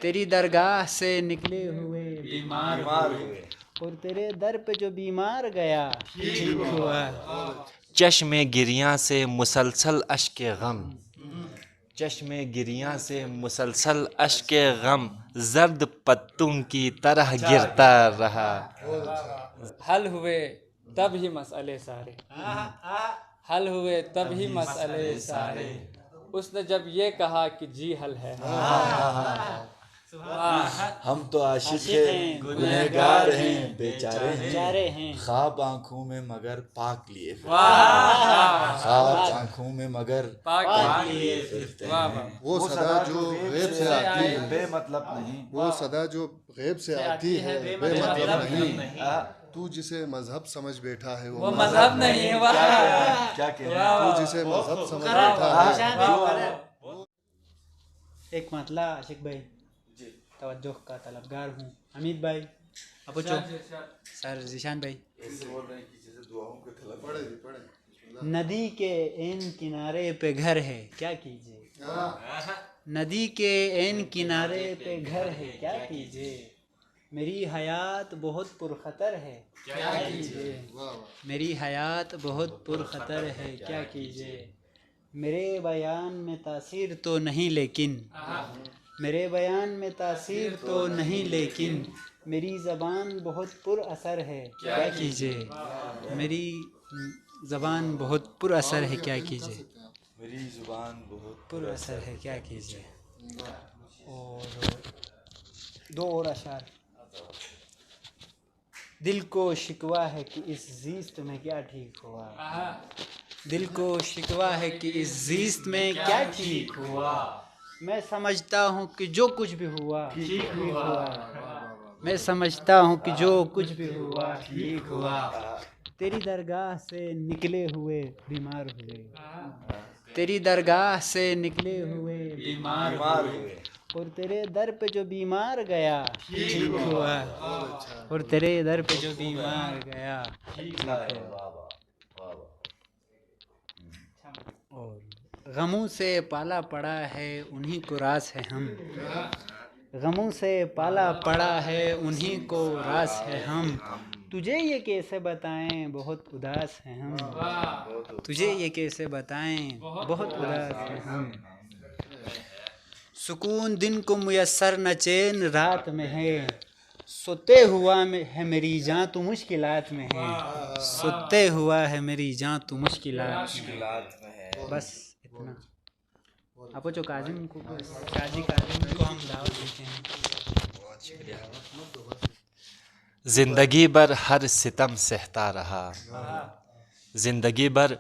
तेरी दरगाह से निकले हुए बीमार हुए, और तेरे दर पे जो बीमार गया ठीक हुआ। चश्मे गिरियाँ से मुसलसल अश्के गम, चश्मे गिरियाँ से मुसलसल अश्के गम जर्द पत्तों की तरह गिरता रहा। हल हुए तब ही मसले सारे, हल हुए तब ही मसले सारे, उसने जब ये कहा कि जी हल है। हम तो आशिक हैं, गुनहगार हैं, बेचारे हैं, ख्वाब आंखों में मगर पाक लिए ख्वाब आंखों में मगर पाक लिए फिरते हैं। वो सदा जो गैब से आती है, बेमतलब नहीं, वो सदा जो गैब से आती है बेमतलब नहीं। तू जिसे मजहब समझ बैठा है वो मजहब नहीं है। क्या कह रहे हैं? तू जिसे मजहब समझ बैठा है। एक मतला आशिक भाई तवज्जो का तलबगार हूँ। हमीद भाई अपूछो सर जिशान भाई। नदी के एन किनारे पे घर है क्या कीजिए, नदी के एन किनारे पे घर है क्या कीजिए, मेरी हयात बहुत पुरखतर है क्या कीजिए, मेरी हयात बहुत पुरखतर है क्या कीजिए, मेरे बयान में तासीर तो नहीं लेकिन, मेरे बयान में तासीर तो नहीं लेकिन, मेरी ज़बान बहुत पुर असर है क्या कीजिए, मेरी ज़बान बहुत पुर असर है क्या कीजिए, मेरी जुबान बहुत पुर असर है क्या कीजिए। और दो और अशार। दिल को शिकवा है कि इस ज़ीस्त में क्या ठीक हुआ, दिल को शिकवा है कि इस ज़ीस्त में क्या ठीक हुआ, मैं समझता हूँ कि जो कुछ भी हुआ ठीक हुआ, मैं समझता हूँ कि जो कुछ भी हुआ ठीक हुआ, तेरी दरगाह से निकले हुए बीमार हुए, तेरी दरगाह से निकले हुए बीमार हुए, और तेरे दर पे जो बीमार गया ठीक हुआ, और तेरे दर पे जो बीमार गया ठीक हुआ। और गमों से पाला पड़ा है उन्हीं को रास है हम, गमों से पाला पड़ा है उन्हीं को रास है हम, तुझे ये कैसे बताएं बहुत उदास हैं हम, तुझे ये कैसे बताएं बहुत उदास हैं हम, सुकून दिन को मुयस्सर न चैन रात में है, सोते हुआ है मेरी जान तू मुश्किलात में है, सोते हुआ है मेरी जान तू मुश्किलात में है। बस इतना। आपको जो काजिम को काजी काजिम को हम दावत देते हैं। बहुत शुक्रिया। जिंदगी भर हर सितम सहता रहा, जिंदगी भर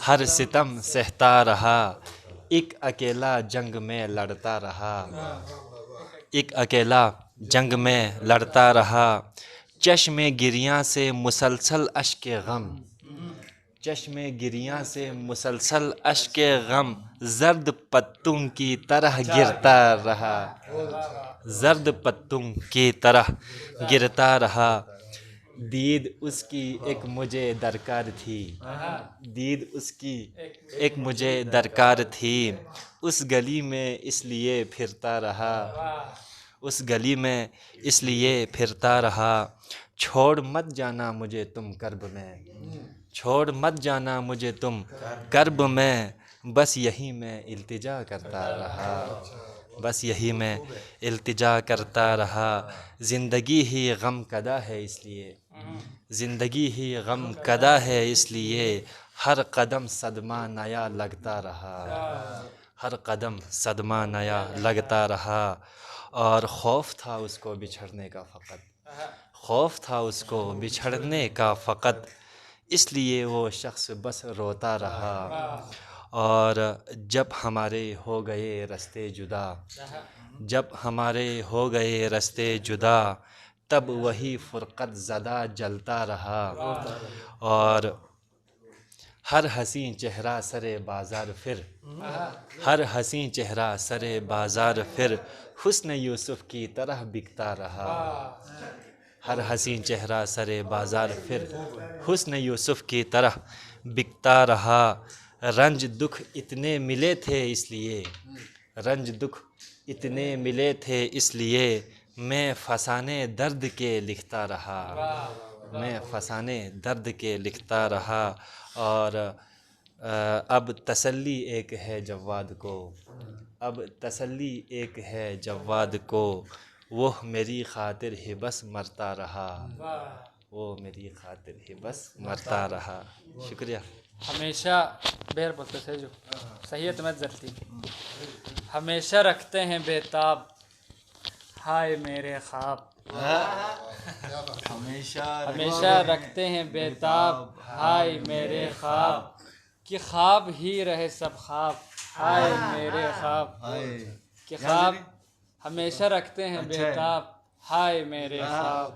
हर सितम सहता रहा, एक अकेला जंग में लड़ता रहा, एक अकेला जंग में लड़ता रहा, चश्मे गिरियाँ से मुसलसल अश्के गम, चश्मे गिरियाँ से मुसलसल अश्के गम जर्द पत्तों की तरह गिरता रहा, जर्द पत्तों की तरह गिरता रहा, दीद उसकी एक मुझे दरकार थी, दीद उसकी एक मुझे दरकार थी, उस गली में इसलिए फिरता रहा, उस गली में इसलिए फिरता रहा, छोड़ मत जाना मुझे तुम कर्ब में, छोड़ मत जाना मुझे तुम कर्ब में, बस यही मैं इल्तिजा करता रहा, बस यही मैं इल्तिजा करता रहा, ज़िंदगी ही गम कदा है इसलिए, ज़िंदगी ही गम कदा है इसलिए, हर कदम सदमा नया लगता रहा, हर कदम सदमा नया लगता रहा, और खौफ था उसको बिछड़ने का फ़कत, खौफ था उसको बिछड़ने का फ़कत, इसलिए वो शख्स बस रोता रहा, और जब हमारे हो गए रास्ते जुदा, जब हमारे हो गए रास्ते जुदा, तब वही फ़ुरक़त ज़दा जलता रहा, और हर हसीं चेहरा सरे बाज़ार फिर, हर हसीं चेहरा सरे बाज़ार फिर, हुस्न यूसुफ़ की तरह बिकता रहा, हर हसीं चेहरा सरे बाज़ार फिर हुस्न यूसुफ़ की तरह बिकता रहा, रंज दुख इतने मिले थे इसलिए, रंज दुख इतने मिले थे इसलिए मैं फसाने दर्द के लिखता रहा, मैं फसाने दर्द के लिखता रहा। और अब तसल्ली एक है जव्वाद को, अब तसल्ली एक है जव्वाद को, वो मेरी खातिर ही बस मरता रहा, वो मेरी खातिर ही बस मरता रहा। शुक्रिया। हमेशा बेर बोलते थे जो सही है तुम्हें जल्दी। हमेशा रखते हैं बेताब हाय मेरे ख्वाब, हमेशा रखते हैं बेताब हाय मेरे ख्वाब, कि ख्वाब ही रहे सब ख्वाब हाय मेरे ख्वाब, कि ख्वाब हमेशा रखते हैं बेताब हाय मेरे ख्वाब,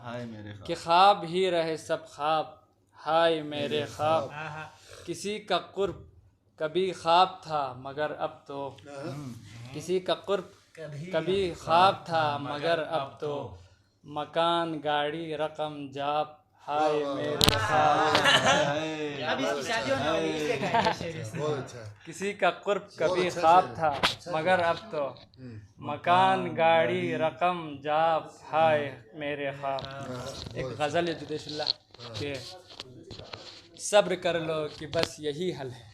कि ख्वाब ही रहे सब ख्वाब हाय मेरे ख्वाब। किसी का कुर्ब कभी ख्वाब था मगर अब तो, किसी का कुर्ब कभी ख्वाब था मगर अब तो, मकान गाड़ी रकम जाप हाय मेरे ख्वाब। बहुत अच्छा है। किसी का कुर्ब कभी ख्वाब था मगर अब तो, मकान गाड़ी रकम जाप हाय मेरे ख्वाब। एक गज़ल है जुदेशुल्लाह के, सब्र कर लो कि बस यही हल है,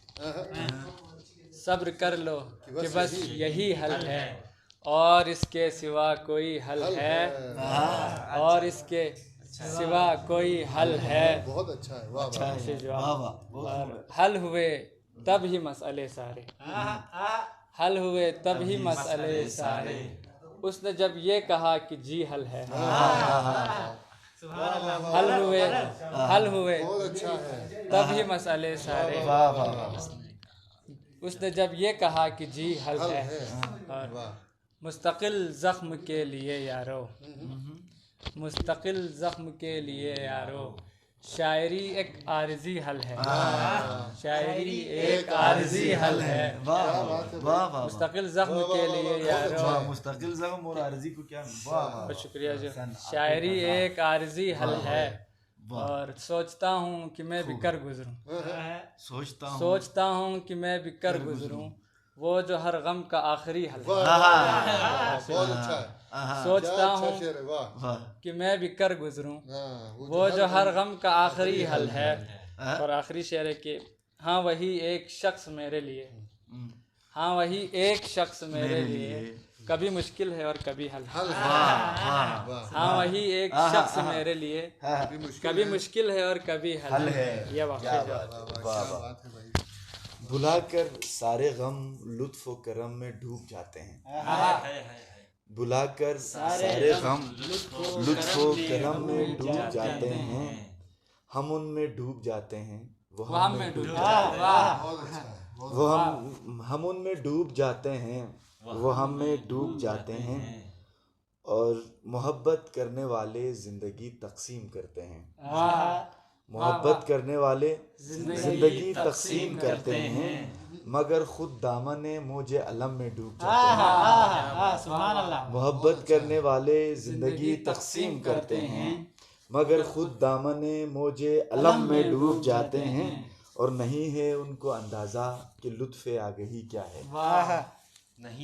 सब्र कर लो कि बस यही हल है, और इसके सिवा कोई हल है, और इसके सिवा कोई हल है। बहुत अच्छा है। वाह वाह। ऐसे जवाब और हल हुए तब ही मसले सारे, हल हुए तब ही मसले सारे, उसने जब ये कहा कि जी हल है, हल हुए बहुत अच्छा है। तब ही मसले सारे, उसने जब ये कहा कि जी हल है। और वाह। मुस्तकिल ज़ख्म के लिए यारो, मुस्तकिल ज़ख्म के लिए यारो, शायरी एक आर्जी हल है, शायरी एक आर्जी हल है। मुस्तकिल ज़ख्म के लिए यारो, मुस्तकिल ज़ख्म और आर्जी को क्या, वाह बहुत शुक्रिया जो, शायरी एक आर्जी हल है। और सोचता हूँ कि मैं भी कर गुजरूँ, सोचता हूँ कि मैं भी कर गुजरूँ, वो जो हर गम का आखिरी हल है। बहुत अच्छा है। सोचता क्या हूँ अच्छा शेर है। वाह। कि मैं भी कर गुजरूँ, हाँ, वो जो हर गम का आखिरी हल है। और आखिरी शेर है कि हाँ वही एक शख्स मेरे लिए, हाँ वही एक शख्स मेरे लिए, कभी मुश्किल है और कभी हल है। वाह। हाँ वही एक शख्स मेरे लिए, कभी मुश्किल है और कभी हल है। ये वाक़ई क्या बात है भाई। बुलाकर सारे गम लुत्फ़ व करम में डूब जाते हैं, बुलाकर सारे गम लुत्फ़ व करम में डूब जाते हैं, हम उनमें डूब जाते हैं, वो हम में डूब जाते हैं, बहुत अच्छा है। वो हम उनमें डूब जाते हैं, वो हम में डूब जाते हैं। और मोहब्बत करने वाले ज़िंदगी तकसीम करते हैं, मोहब्बत करने वाले ज़िंदगी तकसीम करते हैं, मगर खुद दामने मौजे अलम में डूब जाते हैं। मोहब्बत करने वाले ज़िंदगी तकसीम करते हैं, मगर खुद दामने मौजे अलम में डूब जाते हैं। और नहीं है उनको अंदाज़ा कि लुत्फ़ आगही क्या है,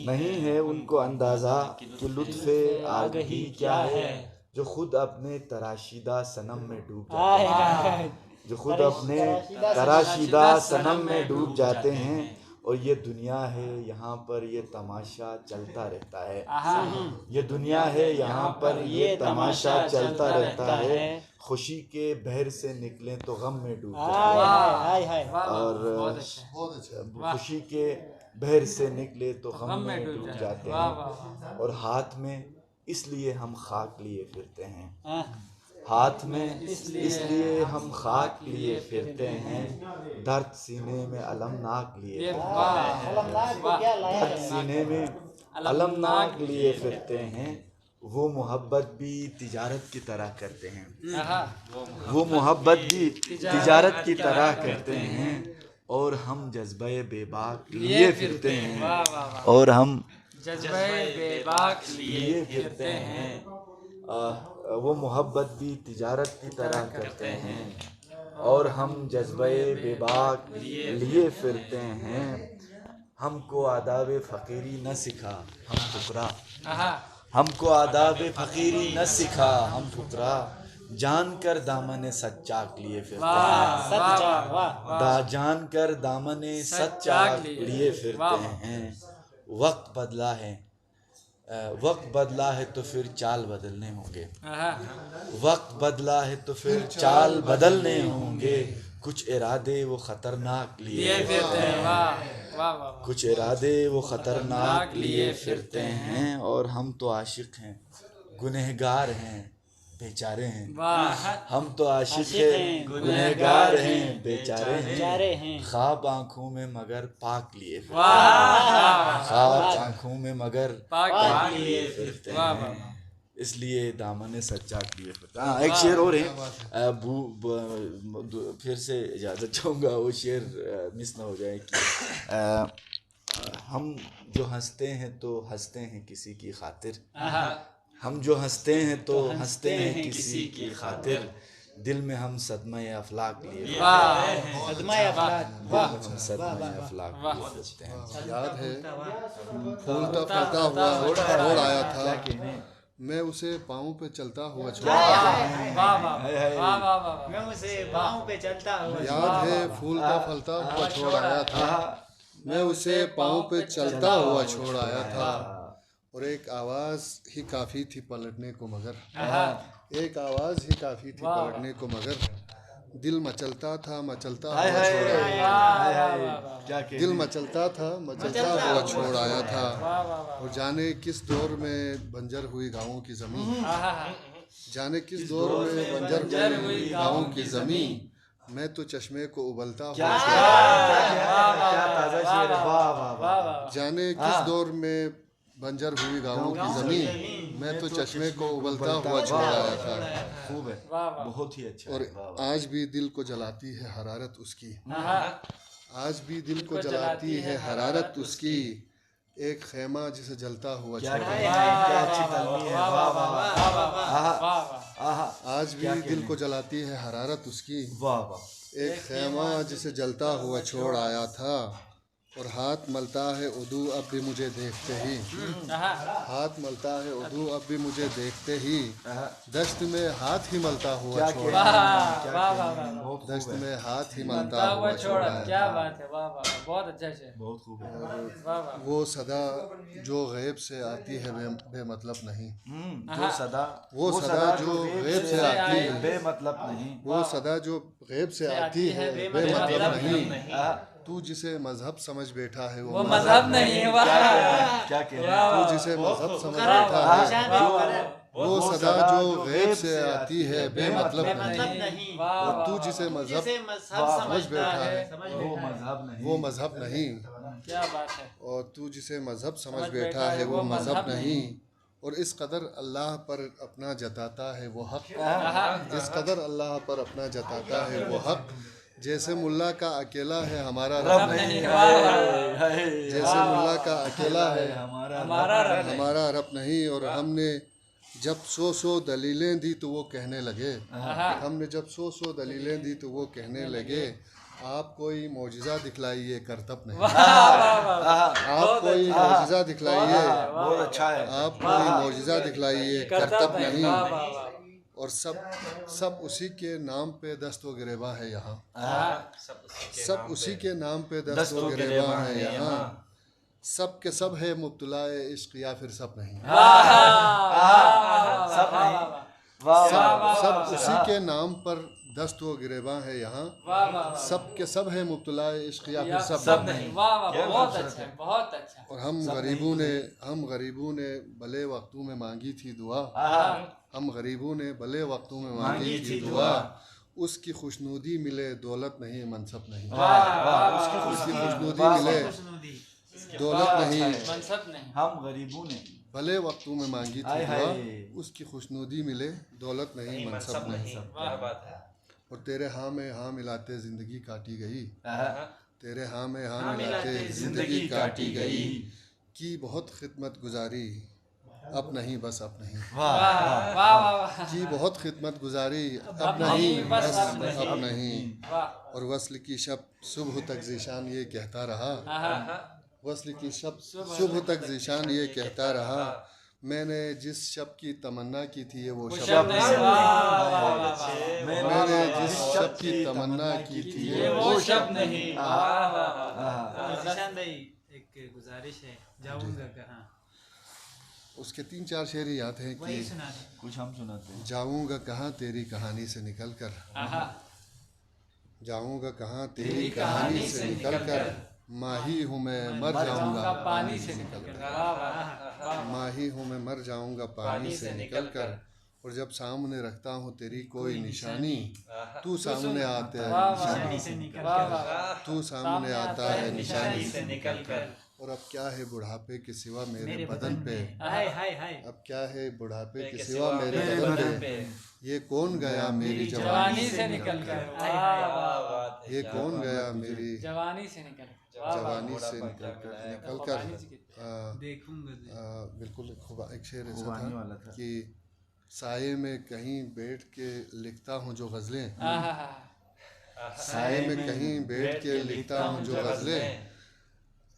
नहीं है उनको अंदाज़ा कि लुत्फ़ आगही क्या है, जो खुद अपने तराशीदा सनम में डूब जाते हैं, जो खुद अपने तराशीदा सनम में डूब जाते हैं। और ये दुनिया है यहाँ पर ये तमाशा चलता रहता है, ये दुनिया है यहाँ पर ये तमाशा चलता रहता है, खुशी के बहर से निकलें तो गम में डूब जाते हैं, और खुशी के बहर से निकले तो गम में डूब जाते हैं। और हाथ में इसलिए हम खाक लिए फिरते हैं, हाथ में इसलिए हम खाक लिए फिरते हैं, दर्द सीने में अलमनाक लिए, दर्द सीने में अलमनाक लिए फिरते हैं। वो मोहब्बत भी तिजारत की तरह करते हैं, वो मोहब्बत भी तिजारत की तरह करते हैं, और हम जज्बे बेबाक लिए फिरते हैं, और हम जज्बे बेबाक लिए फिरते हैं। वो मोहब्बत भी तिजारत की तरह करते हैं, और हम जज्बे बेबाक लिए फिरते हैं। हमको आदाब फ़कीरी न सिखा हम फुकरा, आहा हमको आदाब फ़कीरी न सिखा हम फुकरा, जान कर दामन सच्चाक लिए फिरते हैं, सच्चा वाह जान कर दामन सच्चाक लिए फिरते हैं। वक्त बदला है, वक्त बदला है तो फिर चाल बदलने होंगे, आहा वक्त बदला है तो फिर चाल बदलने होंगे, कुछ इरादे वो खतरनाक लिए फिरते हैं। वाह वाह वाह कुछ इरादे वो खतरनाक लिए फिरते हैं, और हम तो आशिक हैं गुनहगार हैं बेचारे हैं, वाह हम तो आशिक हैं गुनहगार हैं बेचारे बेचारे हैं, हैं। ख्वाब आंखों में मगर पाक लिए फिरते वाह हैं, ख्वाब आंखों में मगर पाक लिए फिरते वाह हैं, वाह इसलिए दामन सच्चाक लिए फिरते हैं। हाँ, एक शेर और है, फिर से इजाज़त चाहूँगा वो शेर मिस ना हो जाए कि हम जो हंसते हैं तो हंसते हैं किसी की खातिर, हम जो हंसते हैं तो हंसते हैं किसी की खातिर, दिल में हम सदमा अफलाक लिए सदमा अफलाक वाह हम सदमा अफलाक लिए फिरते हैं। याद है फूलता फलता हुआ छोड़ आया था, मैं उसे पाँव पे चलता हुआ छोड़ आया था। वाह वाह वाह वाह मैं उसे पाँव पे चलता हुआ याद है फूलता फलता हुआ छोड़ आया था, मैं उसे पाँव पे चलता हुआ छोड़ आया था, और एक आवाज़ ही काफ़ी थी पलटने को मगर, एक आवाज़ ही काफ़ी थी पलटने को मगर, दिल मचलता था मचलता हुआ छोड़ आया था, दिल मचलता था मचलता हुआ छोड़ आया था, और जाने किस दौर में बंजर हुई गाँवों की ज़मीन, जाने किस दौर में बंजर हुई गाँवों की ज़मीन, मैं तो चश्मे को उबलता हुआ जाने किस दौर में बंजर हुई गाँवों की ज़मीन, मैं तो चश्मे को उबलता हुआ छोड़ आया था। खूब है, बहुत ही अच्छा और है। आज भी दिल को जलाती है हरारत उसकी, आज भी दिल को जलाती है हरारत उसकी, एक खेमा जिसे जलता हुआ छोड़ आया, क्या अच्छी तलमी है, वाह वाह वाह, आहा आज भी दिल को जलाती है हरारत उसकी, वाह वाह, एक खेमा जिसे जलता हुआ छोड़ आया था, और हाथ मलता है उदू अब भी मुझे देखते ही, हाथ मलता है उदू अब भी मुझे देखते ही, दश्त में हाथ ही मलता हुआ छोड़ आया, दश्त में हाथ ही मलता हुआ छोड़ आया। क्या बात है, वाह वाह बहुत अच्छा शेर, बहुत खूब है। वाह वाह वो सदा जो गैब से आती है बेमतलब नहीं, जो सदा वो सदा जो गैब से आती है बेमतलब नहीं, वो सदा जो गैब से आती है बेमतलब नहीं, तू जिसे मजहब समझ बैठा है वो मजहब नहीं है। वाह क्या कह रहे हैं? तू जिसे मजहब समझ बैठा है वो सदा जो गैब से आती है बेमतलब नहीं, और तू जिसे मजहब समझ बैठा है वो मजहब नहीं, वो मजहब नहीं, क्या बात है, और तू जिसे मजहब समझ बैठा है वो मजहब नहीं, और इस कदर अल्लाह पर अपना जताता है वो हक, इस कदर अल्लाह पर अपना जताता है वो हक, जैसे मुल्ला का अकेला है हमारा रब नहीं, जैसे मुल्ला का अकेला है हमारा रब नहीं, और हमने जब सौ दलीलें दी तो वो कहने लगे, हमने जब सौ दलीलें दी तो वो कहने लगे, आप कोई मौजिज़ा दिखलाइए करतब नहीं, आप कोई मौजिज़ा दिखलाइए, बहुत अच्छा है, आप कोई मौजिज़ा दिखलाइए करतब नहीं, और सब उसी के नाम पे दस्त व गिरेबा है यहाँ, सब उसी के नाम पे दस्त व गिरेबा है यहाँ, सब के सब है मुब्तलाए इश्क या फिर सब नहीं, सब उसी के नाम पर दस्त व गिरेबा है यहाँ, सब के सब है मुब्तलाए इश्क या फिर सब नहीं, बहुत अच्छा बहुत अच्छा, और हम गरीबों ने भले वक्तों में मांगी थी दुआ, हम गरीबों ने भले वक्तों में मांगी थी दुआ, उसकी खुशनुदी मिले दौलत नहीं मनसब नहीं, उसकी खुशनुदी मिले दौलत नहीं मनसब नहीं, हम गरीबों ने भले वक्तों में मांगी थी दुआ, उसकी खुशनुदी मिले दौलत नहीं मनसब नहीं, और तेरे हाँ में हाँ मिलाते ज़िंदगी काटी गई, तेरे हाँ में हाँ मिलाते ज़िंदगी काटी गई, की बहुत खिदमत गुजारी अब नहीं बस अब नहीं, की बहुत खिदमत गुजारी अब नहीं बस अब नहीं, और वस्ल की शब सुबह तक ज़ीशान ये कहता रहा, वस्ल की शब सुबह तक ज़ीशान ये कहता रहा, मैंने जिस शब की तमन्ना की थी ये वो शब नहीं। मैंने जिस शब की तमन्ना की थी ये वो शब नहीं। निशान भाई एक गुजारिश है, जाऊंगा कहाँ? उसके 3-4 शेर ही याद हैं कि वही सुना दे। कुछ हम सुनाते हैं। जाऊंगा कहाँ तेरी कहानी से निकल कर, जाऊंगा कहाँ तेरी कहानी से निकल कर, माही हूँ मैं मर जाऊंगा पानी से निकल कर। माही हूँ मैं मर जाऊंगा पानी से निकल कर। और जब सामने रखता हूँ तेरी कोई निशानी, तू सामने आते है निशानी से निकल कर, तू सामने आता है निशानी से निकल कर। और अब क्या है बुढ़ापे के सिवा मेरे बदन पे, हाय हाय हाय। अब क्या है बुढ़ापे के सिवा मेरे बदन पे, ये कौन गया मेरी जवानी से निकल कर, ये कौन गया मेरी जवानी से निकल जवानी से निकल कर देखूंगा। बिल्कुल एक शेर ऐसा था कि साये में कहीं बैठ के लिखता हूँ जो गज़लें, साये में कहीं बैठ के लिखता हूँ जो गज़लें,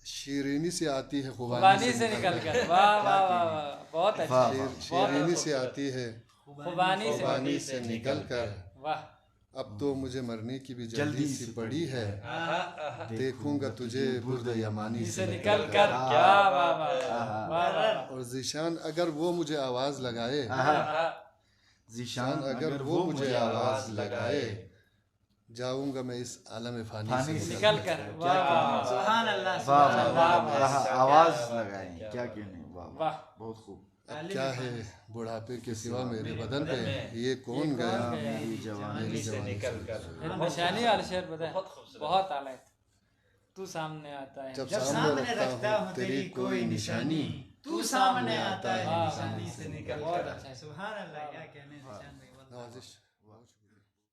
शीरीनी से आती है खुबानी से निकल कर। वाह वाह वाह वाह, बहुत अच्छा। शीरीनी से आती है खुबानी से निकल कर। वाह। अब तो मुझे मरने की भी जल्दी सी पड़ी है, देखूंगा तुझे बुर्द यमानी से निकल कर। क्या वाह वाह वाह। और ज़ीशान अगर वो मुझे आवाज़ लगाए, ज़ीशान अगर वो मुझे आवाज़ लगाए, जाऊंगा मैं इस आलम फानी से निकल कर। सुभान अल्लाह। आवाज लगाएं, क्या क्यों नहीं। वाह वाह, बहुत खूब। अब क्या है बुढ़ापे के सिवा मेरे बदन पे, ये कौन गया मेरी जवानी से निकल कर। निशानी वाला शेर बताए, बहुत आला है। तू सामने आता है जब सामने रखता हूँ तेरी कोई निशानी, तू सामने आता है निशानी से निकल बहुत कर। अच्छा है। सुभान अल्लाह, क्या कहने निशान भाई। नवाजिश।